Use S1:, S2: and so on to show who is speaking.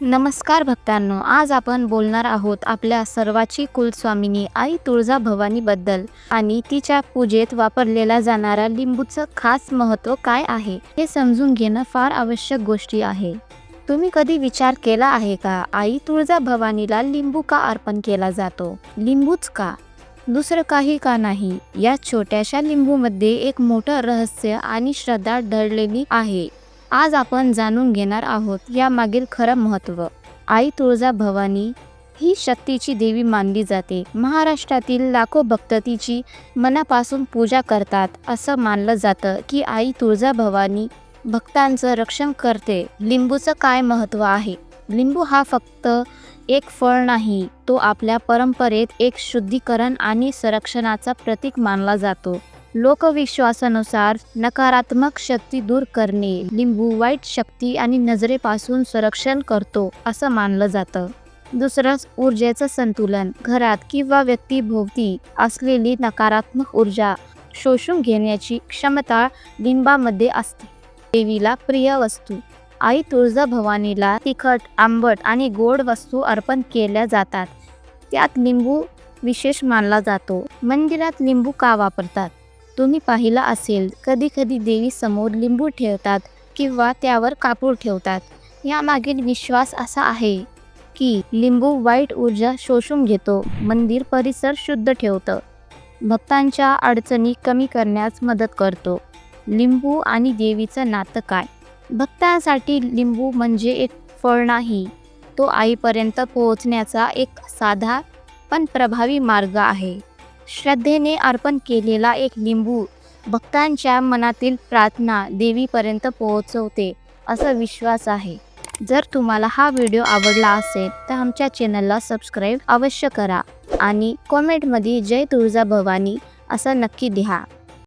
S1: नमस्कार भक्तांनो, आज आपण बोलणार आहोत आपल्या सर्वाची कुलस्वामिनी आई तुळजाभवानीबद्दल आणि तिच्या पूजेत वापरलेला जाणारा लिंबूचं खास महत्त्व काय आहे हे समजून घेणं फार आवश्यक गोष्टी आहे। तुम्ही कधी विचार केला आहे का, आई तुळजाभवानीला लिंबू का अर्पण केला जातो? लिंबूच का? दुसरं काही का नाही? या छोट्याशा लिंबूमध्ये एक मोठं रहस्य आणि श्रद्धा दडलेली आहे। आज आपण जाणून घेणार आहोत या मागील खरं महत्त्व। आई तुळजाभवानी ही शक्तीची देवी मानली जाते। महाराष्ट्रातील लाखो भक्त तिची मनापासून पूजा करतात। असं मानलं जातं की आई तुळजाभवानी भक्तांचं रक्षण करते। लिंबूचं काय महत्त्व आहे? लिंबू हा फक्त एक फळ नाही, तो आपल्या परंपरेत एक शुद्धीकरण आणि संरक्षणाचा प्रतीक मानला जातो। लोकविश्वासानुसार नकारात्मक शक्ती दूर करणे, लिंबू वाईट शक्ती आणि नजरेपासून संरक्षण करतो असं मानलं जातं। दुसरं, ऊर्जेचं संतुलन। घरात किंवा व्यक्तीभोवती असलेली नकारात्मक ऊर्जा शोषून घेण्याची क्षमता लिंबामध्ये असते। देवीला प्रिय वस्तू। आई तुळजाभवानीला तिखट, आंबट आणि गोड वस्तू अर्पण केल्या जातात। त्यात लिंबू विशेष मानला जातो। मंदिरात लिंबू का वापरतात? तुम्ही पाहिलं असेल, कधी कधी देवी समोर लिंबू ठेवतात किंवा त्यावर कापूर ठेवतात। यामागील विश्वास असा आहे की लिंबू वाईट ऊर्जा शोषून घेतो, मंदिर परिसर शुद्ध ठेवतं, भक्तांच्या अडचणी कमी करण्यास मदत करतो। लिंबू आणि देवीचं नातं काय? भक्तांसाठी लिंबू म्हणजे एक फळ नाही, तो आईपर्यंत पोहोचण्याचा एक साधा पण प्रभावी मार्ग आहे। श्रद्धेने अर्पण केलेला एक लिंबू भक्तांच्या मनातील प्रार्थना देवीपर्यंत पोहोचवते असा विश्वास आहे। जर तुम्हाला हा व्हिडिओ आवडला असेल तर आमच्या चॅनलला सबस्क्राईब अवश्य करा आणि कॉमेंटमध्ये जय तुळजाभवानी असं नक्की लिहा।